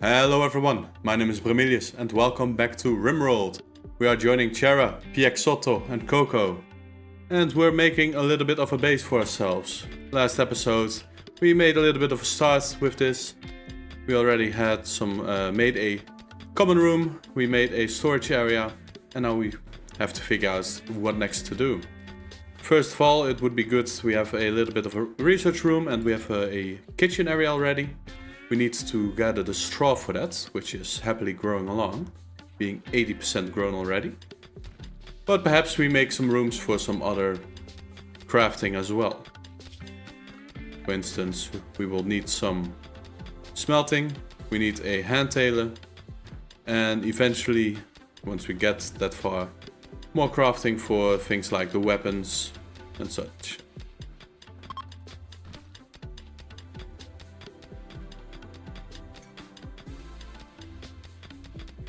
Hello everyone, my name is Bremilius and welcome back to Rimworld. We are joining Chera, Piexotto and Coco. And we're making a little bit of a base for ourselves. Last episode we made a little bit of a start with this. We already had made a common room, we made a storage area, and now we have to figure out what next to do. First of all, it would be good, we have a little bit of a research room and we have a kitchen area already. We need to gather the straw for that, which is happily growing along, being 80% grown already. But perhaps we make some rooms for some other crafting as well. For instance, we will need some smelting, we need a hand tailor, and eventually, once we get that far, more crafting for things like the weapons and such.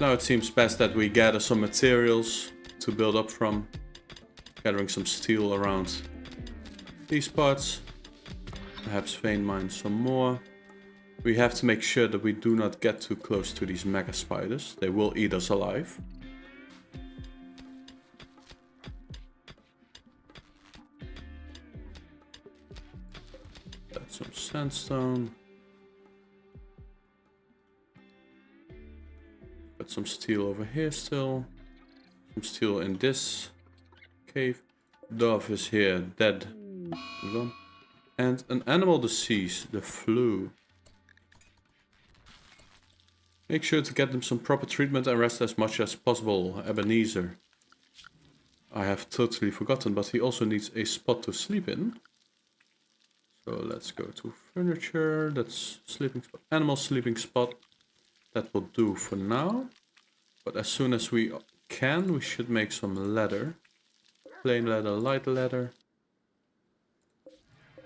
Now it seems best that we gather some materials to build up from. Gathering some steel around these parts. Perhaps vein mine some more. We have to make sure that we do not get too close to these mega spiders. They will eat us alive. That's some sandstone. Got some steel over here still. Some steel in this cave. Dove is here, dead. Gone. And an animal disease, the flu. Make sure to get them some proper treatment and rest as much as possible, Ebenezer. I have totally forgotten, but he also needs a spot to sleep in. So let's go to furniture, that's sleeping spot, animal sleeping spot. That will do for now. But as soon as we can, we should make some leather. Plain leather, light leather.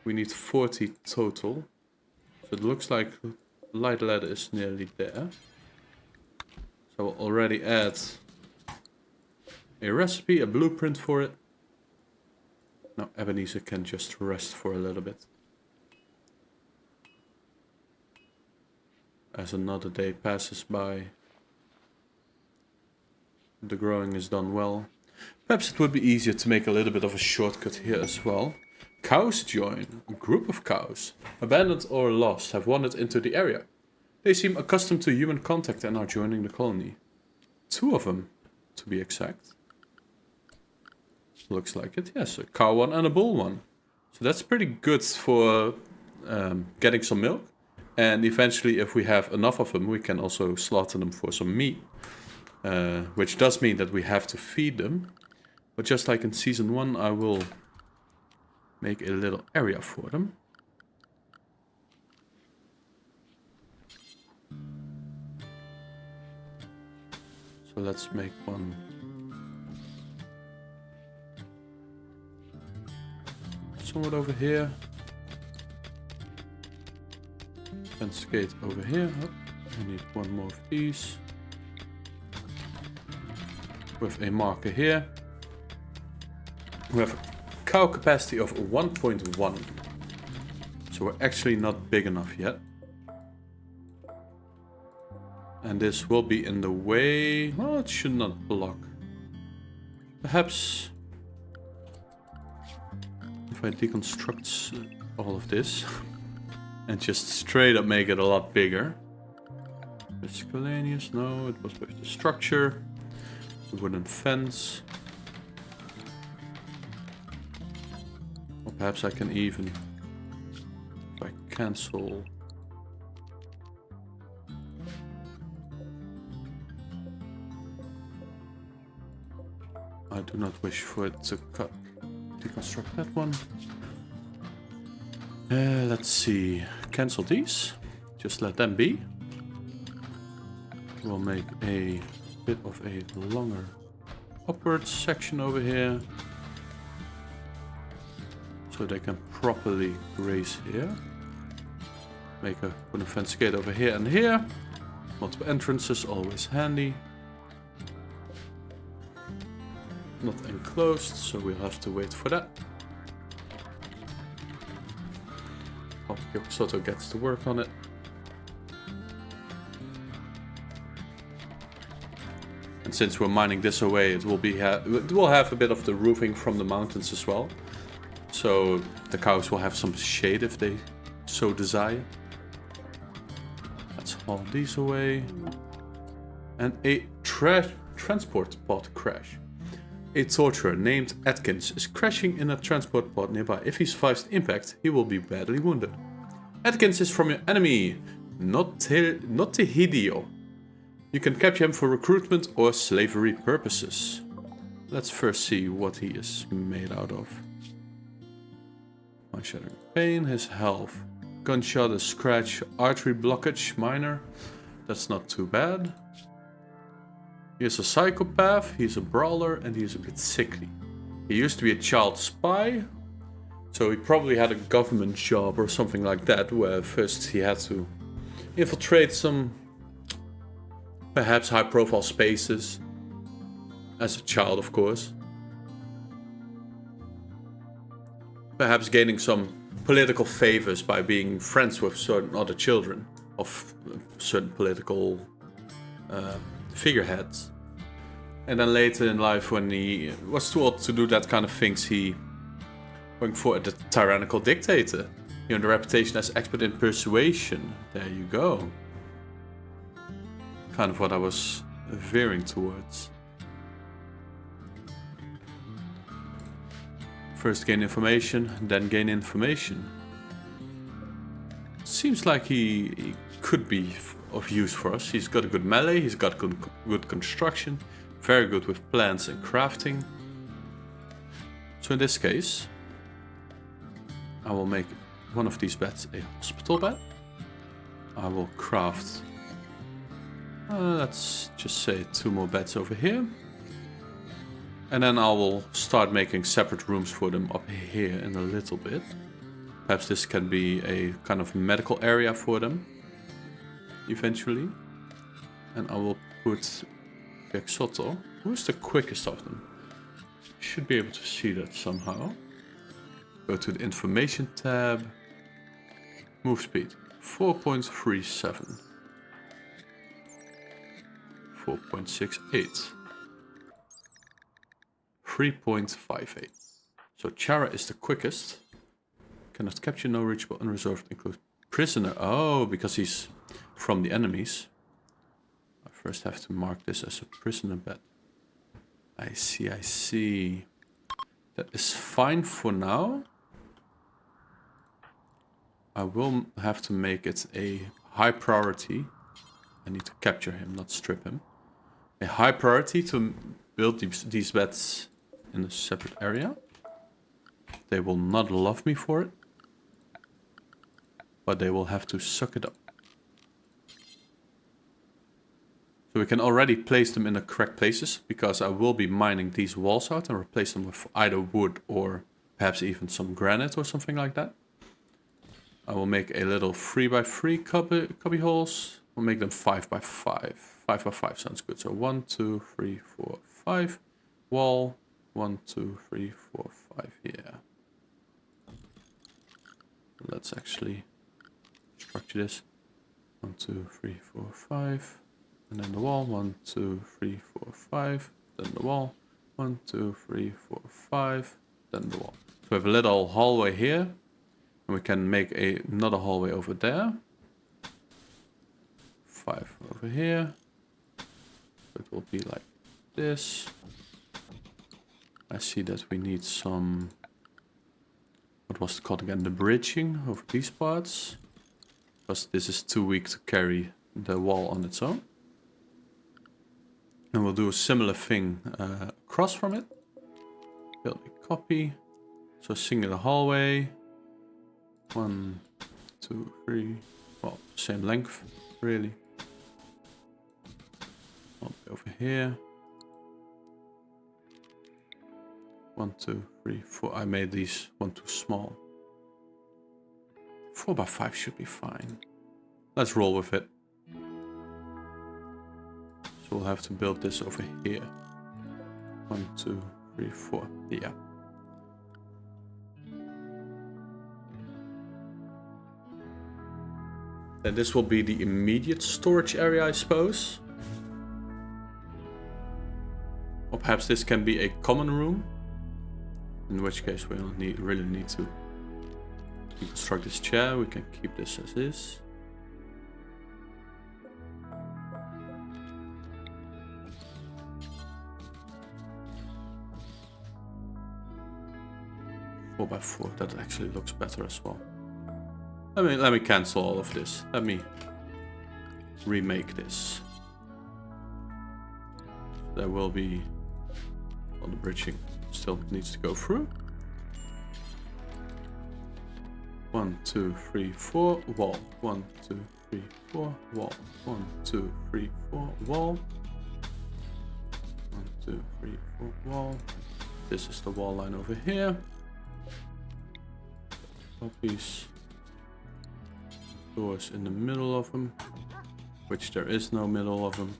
We need 40 total. So it looks like light leather is nearly there. So we'll already add a recipe, a blueprint for it. Now Ebenezer can just rest for a little bit. As another day passes by, the growing is done well. Perhaps it would be easier to make a little bit of a shortcut here as well. Cows join. A group of cows, abandoned or lost, have wandered into the area. They seem accustomed to human contact and are joining the colony. 2 of them, to be exact. Looks like it, yes. A cow one and a bull one. So that's pretty good for getting some milk. And eventually, if we have enough of them, we can also slaughter them for some meat. Which does mean that we have to feed them. But just like in Season 1, I will make a little area for them. So let's make one. Somewhat over here. Fence gate over here. Oh, I need one more of these. With a marker here. We have a cow capacity of 1.1. So we're actually not big enough yet. And this will be in the way. Well, it should not block. Perhaps if I deconstruct all of this. And just straight up make it a lot bigger. Miscellaneous, no, it was with the structure. The wooden fence. Or perhaps I can even, if I cancel. I do not wish for it to deconstruct that one. Let's see, cancel these, just let them be. We'll make a bit of a longer upward section over here. So they can properly graze here. Make a wooden fence gate over here and here. Multiple entrances, always handy. Not enclosed, so we'll have to wait for that. Soto gets to work on it. And since we're mining this away, it will have a bit of the roofing from the mountains as well. So the cows will have some shade if they so desire. Let's haul these away. And a transport pod crash. A torturer named Atkins is crashing in a transport pod nearby. If he survives the impact, he will be badly wounded. Atkins is from your enemy, Notihidio. You can capture him for recruitment or slavery purposes. Let's first see what he is made out of. My shattering pain, his health. Gunshot, a scratch, artery blockage, minor. That's not too bad. He's a psychopath, he's a brawler, and he's a bit sickly. He used to be a child spy, so he probably had a government job or something like that, where first he had to infiltrate some perhaps high-profile spaces. As a child, of course. Perhaps gaining some political favors by being friends with certain other children of certain political figureheads. And then later in life, when he was too old to do that kind of things, he went for the tyrannical dictator. He earned a reputation as expert in persuasion. There you go. Kind of what I was veering towards. First gain information, then gain information. Seems like he could be of use for us. He's got a good melee, he's got good construction, very good with plants and crafting. So in this case, I will make one of these beds a hospital bed. I will craft, let's just say 2 more beds over here. And then I will start making separate rooms for them up here in a little bit. Perhaps this can be a kind of medical area for them eventually. And I will put Vexotto, who's the quickest of them. Should be able to see that somehow. Go to the information tab. Move speed 4.37. 4.68. 3.58. So Chara is the quickest. Cannot capture, no reachable, unreserved, include prisoner. Oh, because he's from the enemies. I first have to mark this as a prisoner bed. I see, I see. That is fine for now. I will have to make it a high priority. I need to capture him, not strip him. A high priority to build these beds in a separate area. They will not love me for it, but they will have to suck it up. So we can already place them in the correct places, because I will be mining these walls out and replace them with either wood or perhaps even some granite or something like that. I will make a little 3x3 cubby holes. We'll make them 5x5. 5x5 sounds good. So 1, 2, 3, 4, 5. Wall. 1, 2, 3, 4, 5 here. Let's actually structure this. 1, 2, 3, 4, 5. And then the wall. 1, 2, 3, 4, 5. Then the wall. 1, 2, 3, 4, 5. Then the wall. So we have a little hallway here. And we can make another hallway over there. 5 over here. It will be like this. I see that we need some, what was it called again? The bridging over these parts. Because this is too weak to carry the wall on its own. And we'll do a similar thing across from it. Build a copy. So singular hallway. 1, 2, 3. Well, same length, really. Over here. 1, 2, 3, 4. I made these one too small. 4x5 should be fine. Let's roll with it. So we'll have to build this over here. 1, 2, 3, 4. Yeah. Then this will be the immediate storage area, I suppose. Or perhaps this can be a common room. In which case we'll really need to construct this chair. We can keep this as is. Four by four, that actually looks better as well. Let me cancel all of this. Let me remake this. There will be, well, the bridging still needs to go through. 1, 2, 3, 4, wall. 1, 2, 3, 4, wall. 1, 2, 3, 4, wall. 1, 2, 3, 4, wall. This is the wall line over here. Copies. Doors in the middle of them, which there is no middle of them.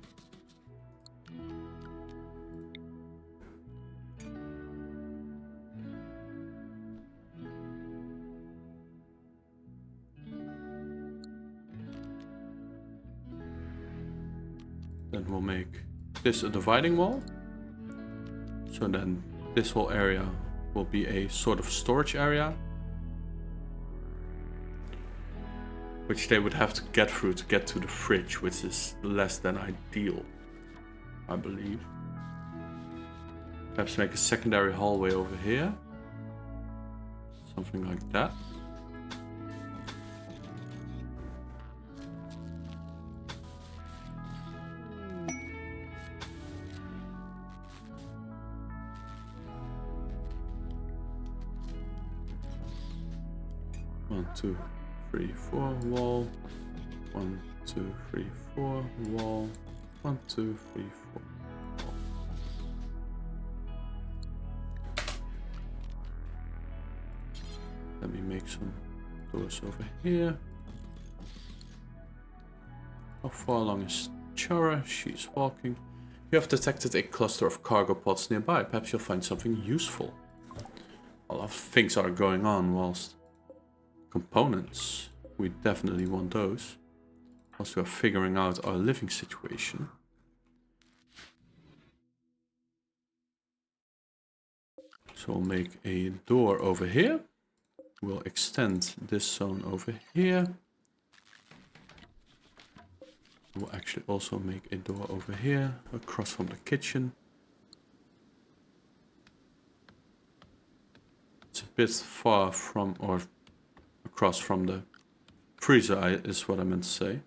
Then we'll make this a dividing wall. So then this whole area will be a sort of storage area, which they would have to get through to get to the fridge, which is less than ideal, I believe. Perhaps make a secondary hallway over here. Something like that. One, 2, 3, 4, wall. 1, 2, 3, 4, wall. 1, 2, 3, 4, wall. Let me make some doors over here. How far along is Chara? She's walking. You have detected a cluster of cargo pods nearby. Perhaps you'll find something useful. A lot of things are going on whilst components. We definitely want those. Whilst we are figuring out our living situation. So we'll make a door over here. We'll extend this zone over here. We'll actually also make a door over here, across from the kitchen. It's a bit far from, or across from the freezer is what I meant to say.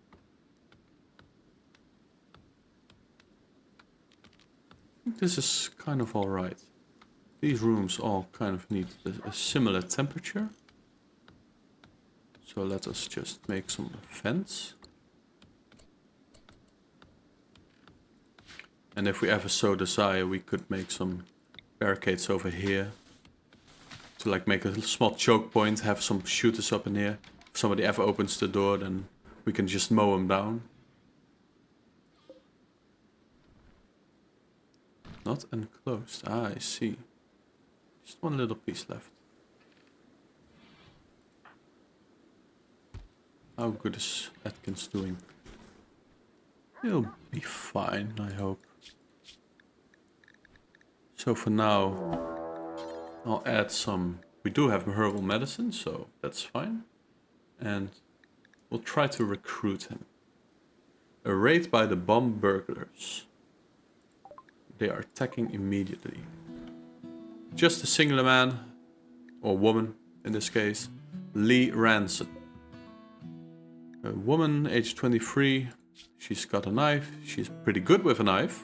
I think this is kind of alright. These rooms all kind of need a similar temperature. So let us just make some vents. And if we ever so desire, we could make some barricades over here. To like make a small choke point, have some shooters up in here. If somebody ever opens the door, then we can just mow them down. Not enclosed. Ah, I see. Just one little piece left. How good is Atkins doing? He'll be fine, I hope. So for now, I'll add some. We do have herbal medicine, so that's fine. And we'll try to recruit him. A raid by the bomb burglars. They are attacking immediately. Just a singular man, or woman in this case, Lee Ranson. A woman, age 23. She's got a knife. She's pretty good with a knife.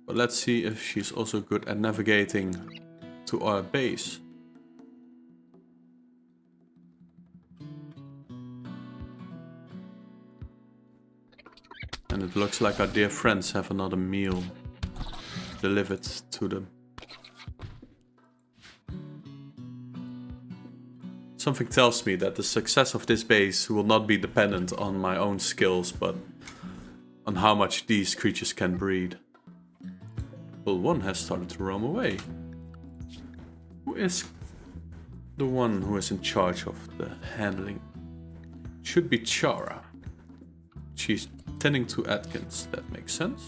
But let's see if she's also good at navigating to our base. And it looks like our dear friends have another meal delivered to them. Something tells me that the success of this base will not be dependent on my own skills, but on how much these creatures can breed. Well, one has started to roam away. Who is the one who is in charge of the handling? Should be Chara. She's tending to Atkins, that makes sense.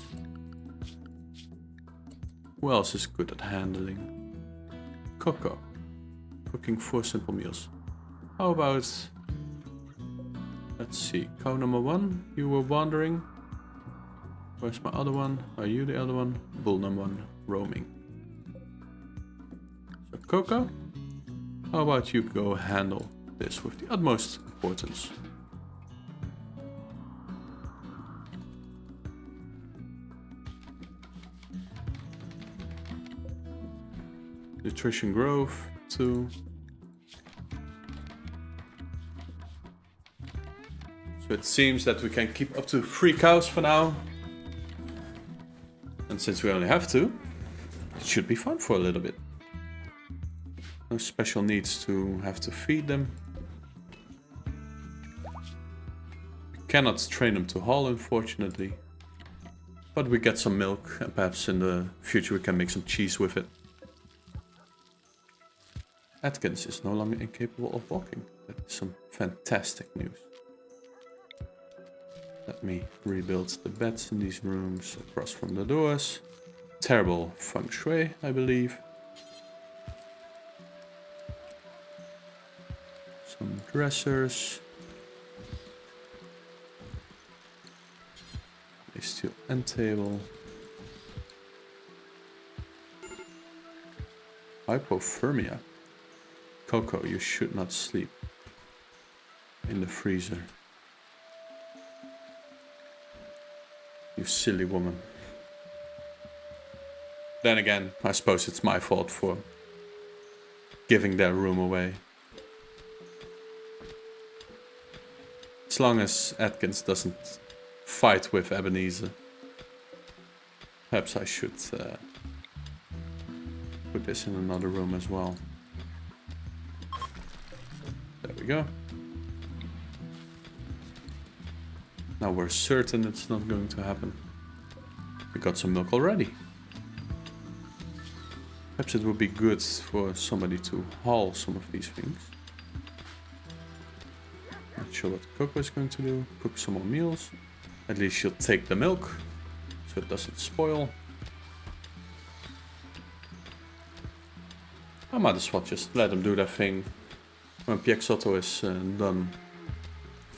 Who else is good at handling? Coco. Cooking 4 simple meals. How about... Let's see. Cow number 1. You were wandering. Where's my other one? Are you the other one? Bull number 1. Roaming. So Coco. How about you go handle this with the utmost importance? Nutrition growth 2. So it seems that we can keep up to 3 cows for now. And since we only have 2, it should be fun for a little bit. No special needs to have to feed them. We cannot train them to haul, unfortunately. But we get some milk, and perhaps in the future we can make some cheese with it. Atkins is no longer incapable of walking. That is some fantastic news. Let me rebuild the beds in these rooms across from the doors. Terrible feng shui, I believe. Some dressers. A steel end table. Hypothermia. Coco, you should not sleep in the freezer. You silly woman. Then again, I suppose it's my fault for giving their room away. As long as Atkins doesn't fight with Ebenezer. Perhaps I should put this in another room as well. There we go. Now we're certain it's not going to happen. We got some milk already. Perhaps it would be good for somebody to haul some of these things. Not sure what Coco is going to do. Cook some more meals. At least she'll take the milk, so it doesn't spoil. I might as well just let them do their thing. When Piexotto is done,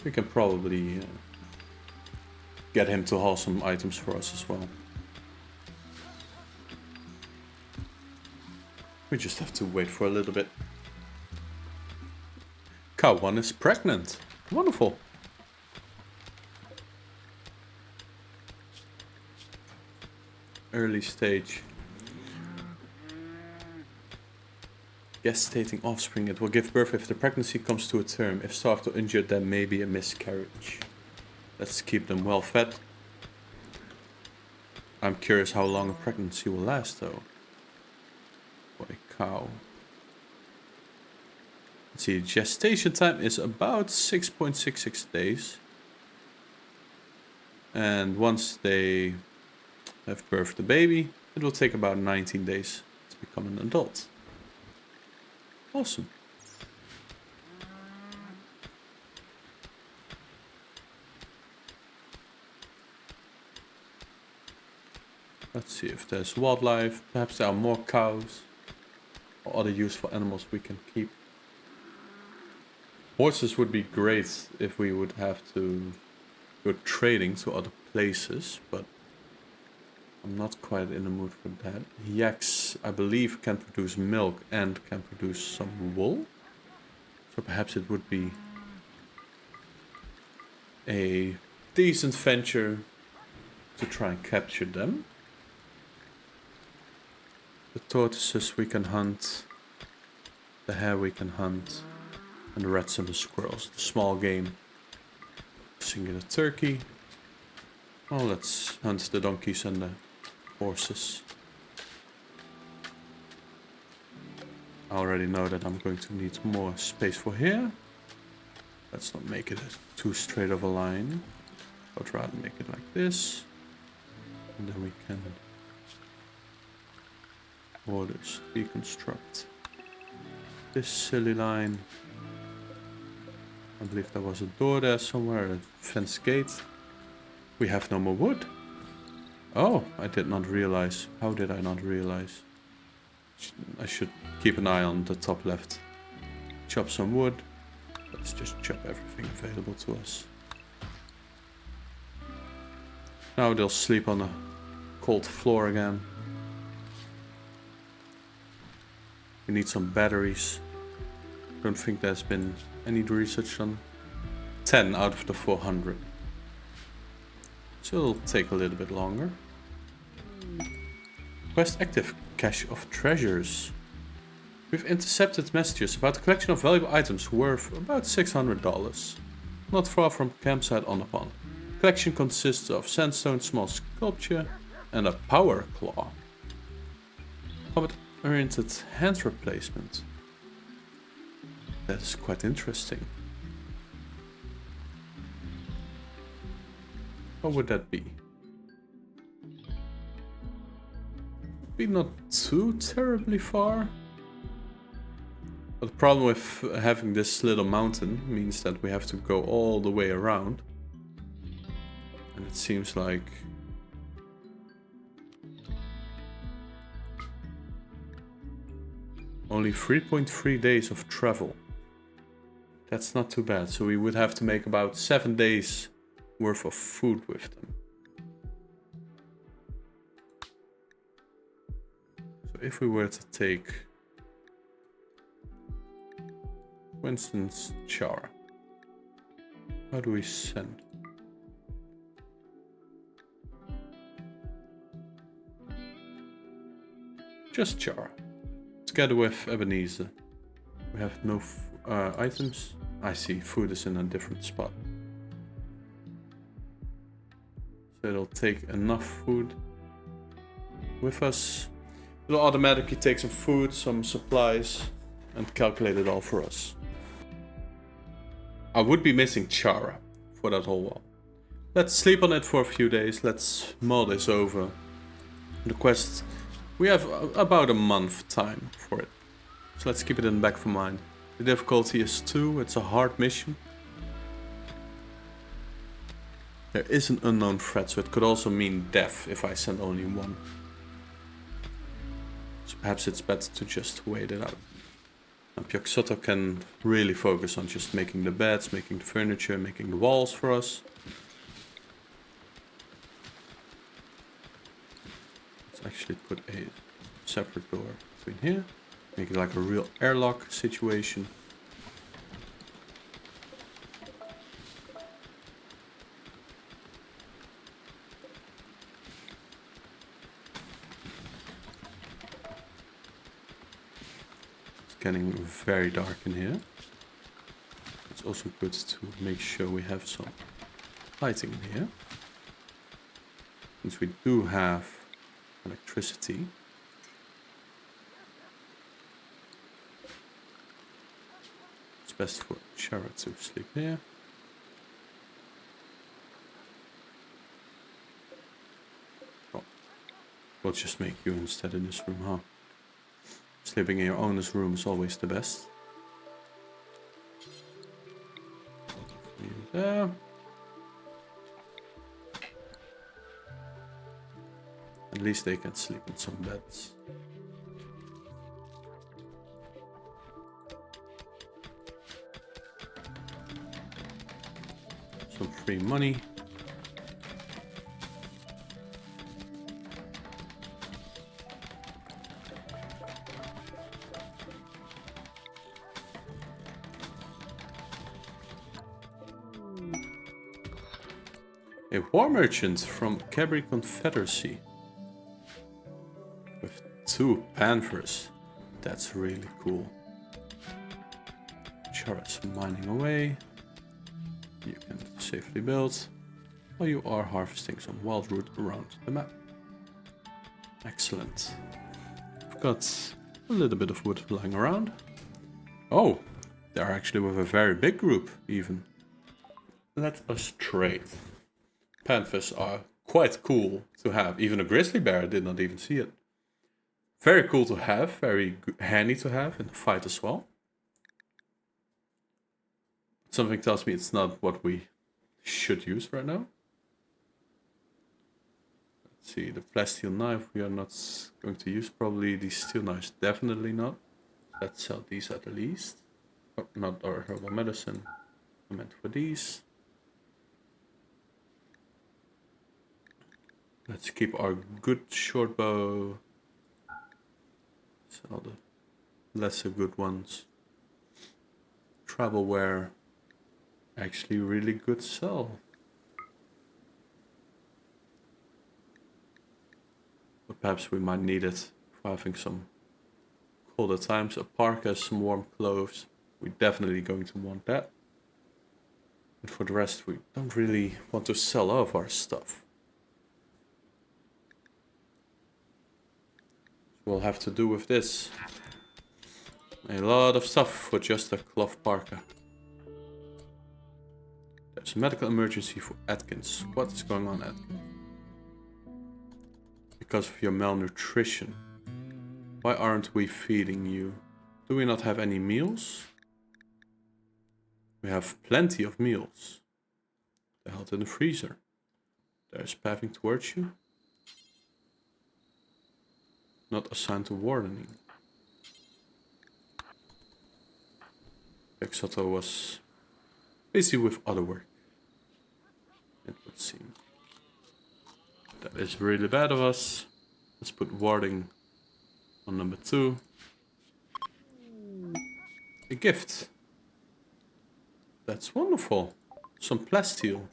we can probably get him to haul some items for us as well. We just have to wait for a little bit. Cow 1 is pregnant. Wonderful. Early stage. Gestating offspring. It will give birth if the pregnancy comes to a term. If starved or injured, there may be a miscarriage. Let's keep them well fed. I'm curious how long a pregnancy will last though. For a cow. Let's see, gestation time is about 6.66 days. And once they have birthed the baby, it will take about 19 days to become an adult. Awesome. Let's see if there's wildlife. Perhaps there are more cows or other useful animals we can keep. Horses would be great if we would have to go trading to other places, but I'm not quite in the mood for that. Yaks, I believe, can produce milk and can produce some wool. So perhaps it would be a decent venture to try and capture them. The tortoises we can hunt, the hare we can hunt, and the rats and the squirrels, the small game. Singular turkey. Well, let's hunt the donkeys and the horses. I already know that I'm going to need more space for here. Let's not make it too straight of a line. I'd rather make it like this. And then we can orders deconstruct this silly line. I believe there was a door there somewhere, a fence gate. We have no more wood. Oh, I did not realize. How did I not realize? I should keep an eye on the top left. Chop some wood. Let's just chop everything available to us. Now they'll sleep on a cold floor again. We need some batteries. Don't think there's been any research on 10 out of the 400. So it'll take a little bit longer. Quest active. Cache of treasures. We've intercepted messages about a collection of valuable items worth about $600. Not far from campsite on the pond. Collection consists of sandstone, small sculpture, and a power claw. Combat-oriented hand replacement. That is quite interesting. What would that be? Be not too terribly far. But the problem with having this little mountain means that we have to go all the way around. And it seems like only 3.3 days of travel. That's not too bad. So we would have to make about 7 days worth of food with them. So if we were to take, for instance, Chara. How do we send? Just Chara. Together with Ebenezer. We have no items. I see, food is in a different spot. So it'll take enough food with us. It'll automatically take some food, some supplies, and calculate it all for us. I would be missing Chara for that whole while. Let's sleep on it for a few days. Let's mull this over. The quest, we have about a month time for it. So let's keep it in the back of mind. The difficulty is 2, it's a hard mission. There is an unknown threat, so it could also mean death if I send only one. So perhaps it's better to just wait it out. And Pioxotto can really focus on just making the beds, making the furniture, making the walls for us. Let's actually put a separate door between here. Make it like a real airlock situation. Getting very dark in here. It's also good to make sure we have some lighting in here. Since we do have electricity. It's best for Chara to sleep here. Oh, we'll just make you instead in this room, huh? Sleeping in your owner's room is always the best. There. At least they can sleep in some beds. Some free money. A war merchant from Cabri Confederacy. With 2 panthers. That's really cool. Chara's mining away. You can safely build. While you are harvesting some wild root around the map. Excellent. I've got a little bit of wood lying around. Oh, they're actually with a very big group even. Let us trade. Panthers are quite cool to have. Even a grizzly bear did not even see it. Very cool to have. Very handy to have in the fight as well. Something tells me it's not what we should use right now. Let's see, the plasteel knife we are not going to use. Probably these steel knives, definitely not. Let's sell these at least. Oh, not our herbal medicine. I meant for these. Let's keep our good short bow. Sell the lesser good ones. Travel wear. Actually really good sell. But perhaps we might need it for having some colder times. A parka, some warm clothes. We're definitely going to want that. And for the rest, we don't really want to sell off our stuff. We'll have to do with this. A lot of stuff for just a cloth parka. There's a medical emergency for Atkins. What is going on, Atkins? Because of your malnutrition. Why aren't we feeding you? Do we not have any meals? We have plenty of meals. They're held in the freezer. There's pathing towards you. Not assigned to wardening. Exoto was busy with other work. It would seem. That is really bad of us. Let's put warding on number 2. A gift. That's wonderful. Some plasteel.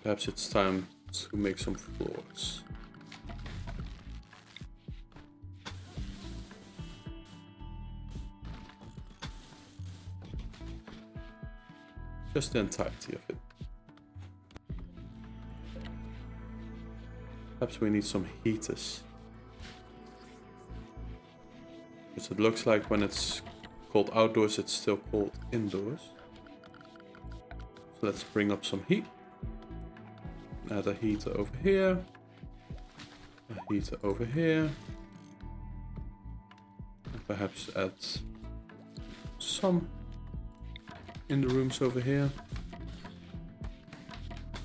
Perhaps it's time to make some floors. Just the entirety of it. Perhaps we need some heaters. Because it looks like when it's cold outdoors, it's still cold indoors. So let's bring up some heat. Add a heater over here. A heater over here. And perhaps add some in the rooms over here. I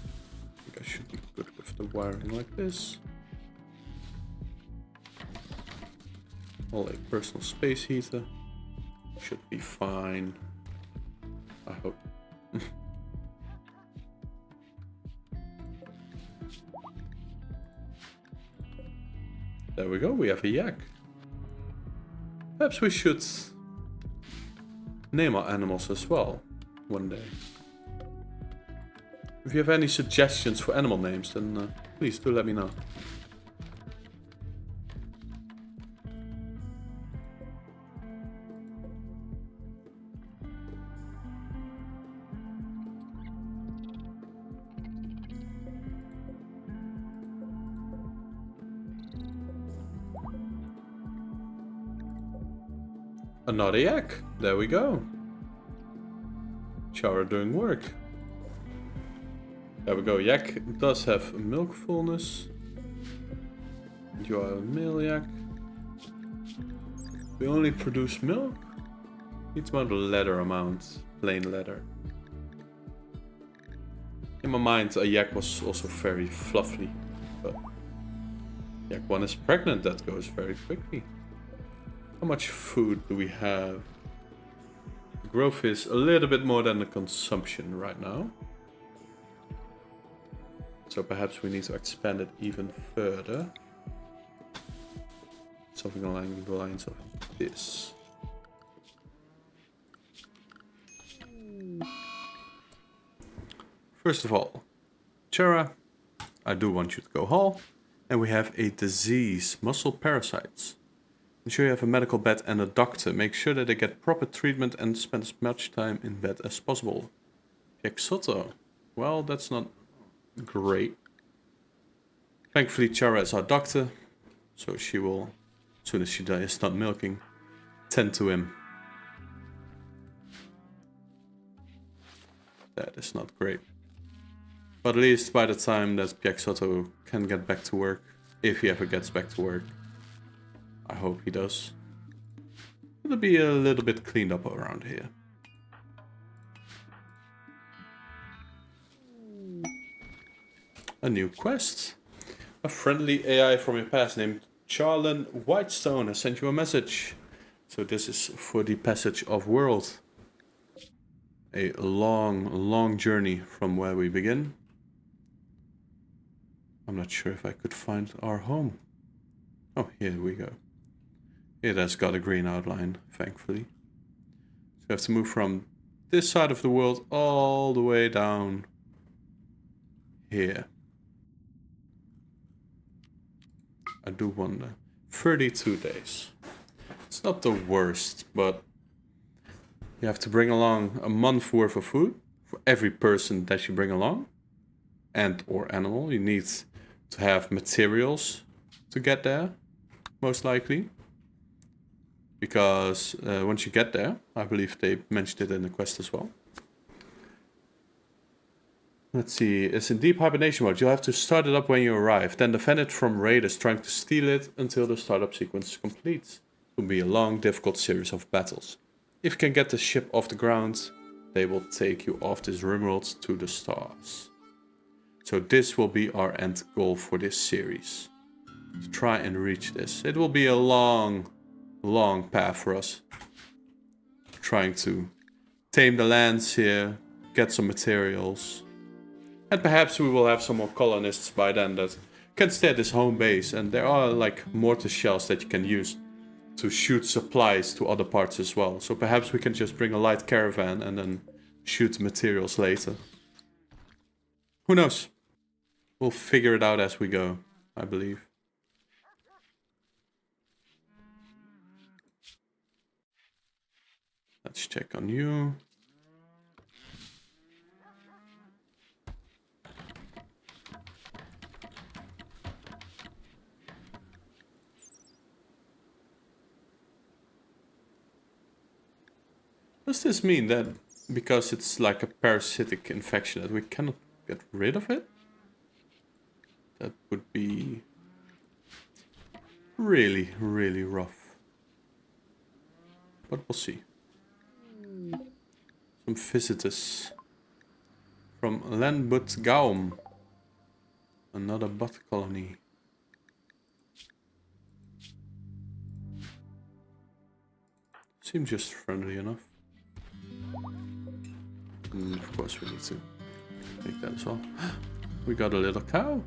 think I should be good with the wiring like this. All a personal space heater. Should be fine. I hope. There we go, we have a yak. Perhaps we should name our animals as well one day. If you have any suggestions for animal names, then please do let me know. Another yak. There we go. Chara doing work. There we go. Yak does have milk fullness. You are a male yak. We only produce milk. It's about the leather amount. Plain leather. In my mind, a yak was also very fluffy. But yak 1 is pregnant. That goes very quickly. How much food do we have? The growth is a little bit more than the consumption right now. So perhaps we need to expand it even further. Something along the lines of this. First of all, Chara, I do want you to go haul. And we have a disease, muscle parasites. Ensure you have a medical bed and a doctor. Make sure that they get proper treatment and spend as much time in bed as possible. Exoto. Well, that's not great. Thankfully, Chara is our doctor. So she will, as soon as she is not milking, tend to him. That is not great. But at least by the time that Piexoto can get back to work, if he ever gets back to work, I hope he does, it'll be a little bit cleaned up around here. a new quest. A friendly AI from your past named Charlin Whitestone has sent you a message. So this is for the passage of world. A long journey from where we begin. I'm not sure if I could find our home. Oh, here we go. It has got a green outline, thankfully. So we have to move from this side of the world all the way down here. I do wonder. 32 days. It's not the worst, but you have to bring along a month worth of food for every person that you bring along. And or animal. You need to have materials to get there, most likely. Because once you get there, I believe they mentioned it in the quest as well. Let's see, it's in deep hibernation mode. You'll have to start it up when you arrive, then defend it from raiders trying to steal it until the startup sequence is complete. It will be a long, difficult series of battles. If you can get the ship off the ground, they will take you off this rimworld to the stars. So this will be our end goal for this series. To try and reach this. It will be a long path for us. Trying to tame the lands here, get some materials. And perhaps we will have some more colonists by then that can stay at this home base. And there are like mortar shells that you can use to shoot supplies to other parts as well. So perhaps we can just bring a light caravan and then shoot the materials later. Who knows? We'll figure it out as we go, I believe. Let's check on you. Does this mean that because it's like a parasitic infection that we cannot get rid of it? That would be really rough. But we'll see. Some visitors from Lenbutgaum. Another bot colony. Seems just friendly enough. Of course we need to make that as well. We got a little cow.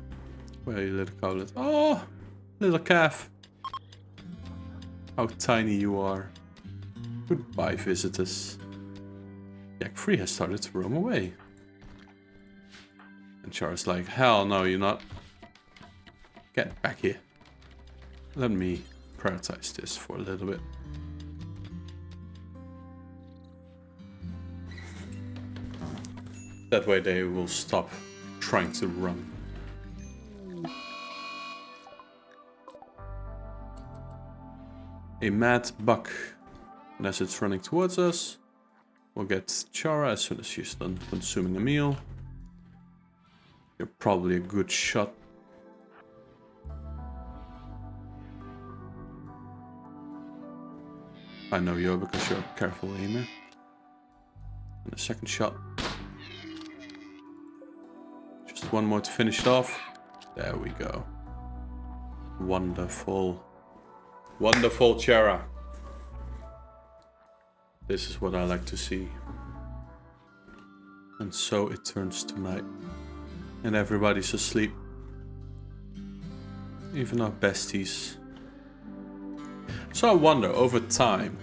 Where are you, little cow? Oh, little calf. How tiny you are. Goodbye, visitors. Yak 3 has started to roam away. And Char's like, hell no, you're not. Get back here. Let me prioritize this for a little bit. That way they will stop trying to run. A mad buck. And as it's running towards us, we'll get Chara as soon as she's done consuming a meal. You're probably a good shot. I know you are because you're a careful aimer. And a second shot. Just one more to finish it off. There we go. Wonderful. Wonderful, Chara. This is what I like to see. And so it turns to night. And everybody's asleep. Even our besties. So I wonder, over time,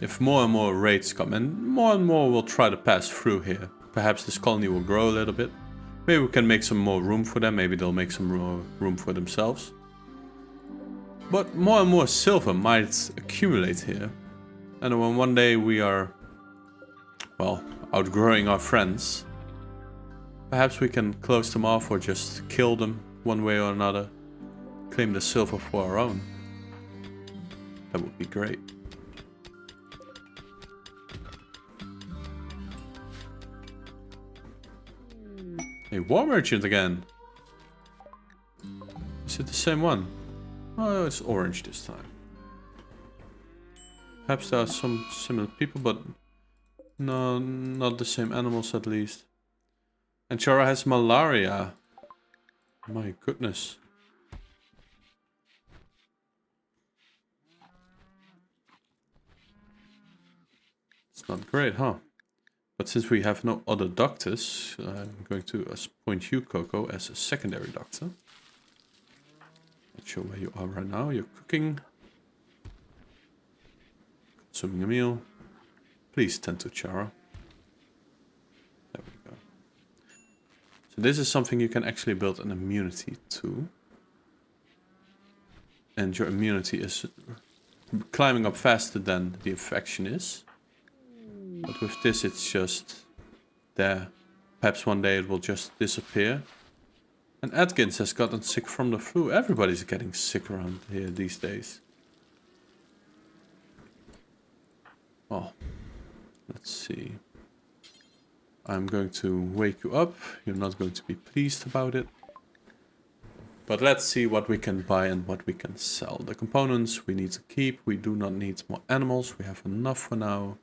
if more and more raids come and more will try to pass through here. Perhaps this colony will grow a little bit. Maybe we can make some more room for them. Maybe they'll make some more room for themselves. But more and more silver might accumulate here. And when one day we are, well, outgrowing our friends, perhaps we can close them off or just kill them one way or another. Claim the silver for our own. That would be great. A war merchant again. Is it the same one? Oh, it's orange this time. Perhaps there are some similar people, but no, not the same animals at least. And Chara has malaria. My goodness. It's not great, huh? But since we have no other doctors, I'm going to appoint you, Coco, as a secondary doctor. Not sure where you are right now. You're cooking. Consuming a meal. Please tend to Chara. There we go. So this is something you can actually build an immunity to. And your immunity is climbing up faster than the infection is. But with this it's just there. Perhaps one day it will just disappear. And Atkins has gotten sick from the flu. Everybody's getting sick around here these days. Well, let's see. I'm going to wake you up. You're not going to be pleased about it. But let's see what we can buy and what we can sell. The components we need to keep. We do not need more animals. We have enough for now.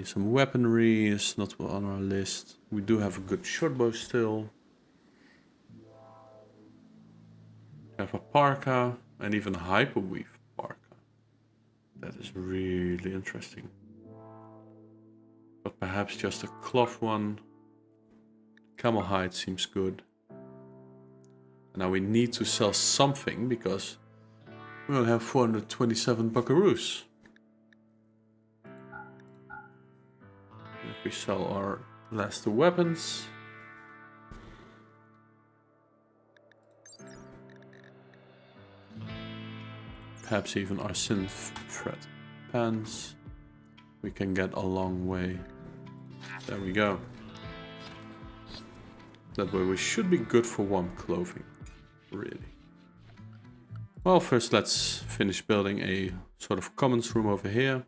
Some weaponry is not on our list. We do have a good shortbow still. We have a parka and even a hyperweave parka. That is really interesting. But perhaps just a cloth one. Camel hide seems good. Now we need to sell something because we only have 427 buckaroos. If we sell our last two weapons. Perhaps even our synth thread pants. We can get a long way. There we go. That way we should be good for warm clothing. Really. Well, first let's finish building a sort of commons room over here.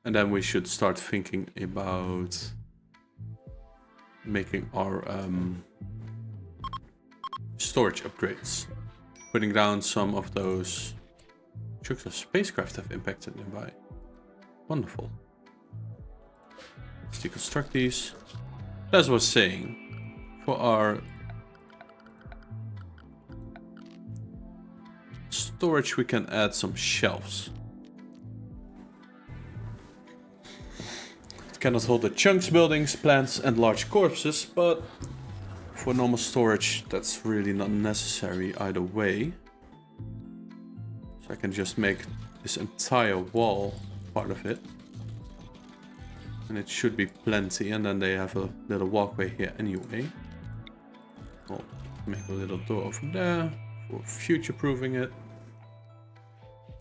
And then we should start thinking about making our storage upgrades. Putting down some of those chunks of spacecraft have impacted nearby. Wonderful. Let's deconstruct these. As I was saying, for our storage we can add some shelves. It cannot hold the chunks, buildings, plants and large corpses, but for normal storage that's really not necessary either way. So I can just make this entire wall part of it. And it should be plenty, and then they have a little walkway here anyway. I'll make a little door over there for future-proofing it.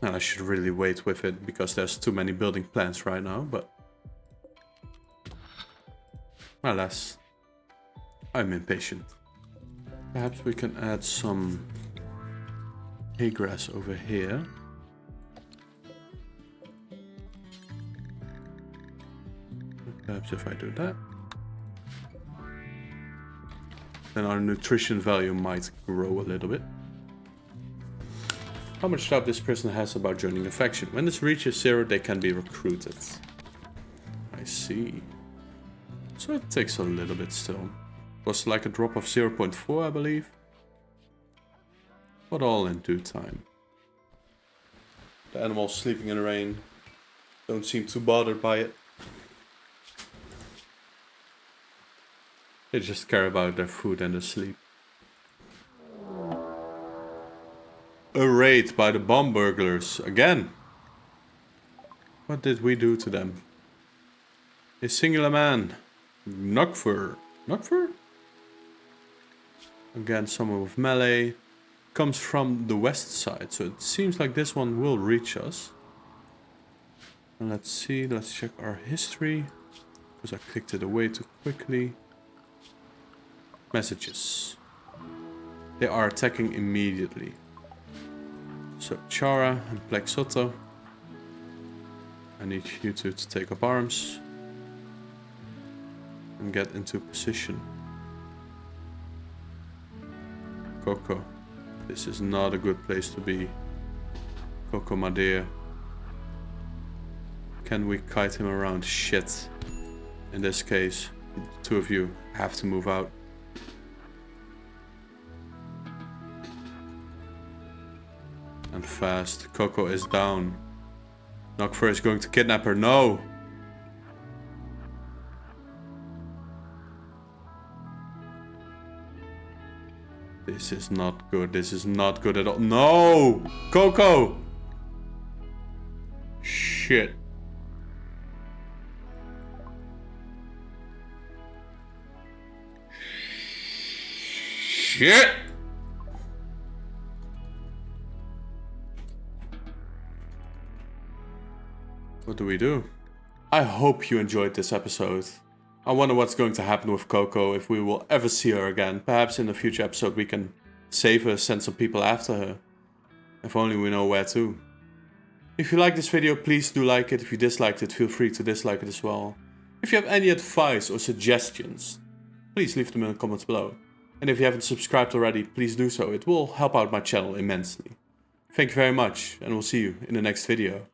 And I should really wait with it because there's too many building plans right now, but alas, I'm impatient. Perhaps we can add some hay grass over here. Perhaps if I do that, then our nutrition value might grow a little bit. How much doubt this person has about joining a faction. When this reaches 0, they can be recruited. I see. So it takes a little bit still. It was like a drop of 0.4, I believe. But all in due time. The animals sleeping in the rain don't seem too bothered by it. They just care about their food and their sleep. A raid by the bomb burglars again. What did we do to them? A singular man. Nokfur. Nokfur? Again, someone with melee. Comes from the west side, so it seems like this one will reach us. And let's see, let's check our history. Because I clicked it away too quickly. Messages. They are attacking immediately. So Chara and Plexoto, I need you two to take up arms and get into position. Coco, this is not a good place to be. Coco, my dear. Can we kite him around? Shit. In this case, the two of you have to move out. Jump fast. Coco is down. Nokfur is going to kidnap her. No! This is not good. This is not good at all. No! Coco! Shit. Shit! What do we do? I hope you enjoyed this episode. I wonder what's going to happen with Coco, if we will ever see her again. Perhaps in a future episode we can save her, send some people after her. If only we know where to. If you like this video, please do like it. If you disliked it, feel free to dislike it as well. If you have any advice or suggestions, please leave them in the comments below. And if you haven't subscribed already, please do so. It will help out my channel immensely. Thank you very much, and we'll see you in the next video.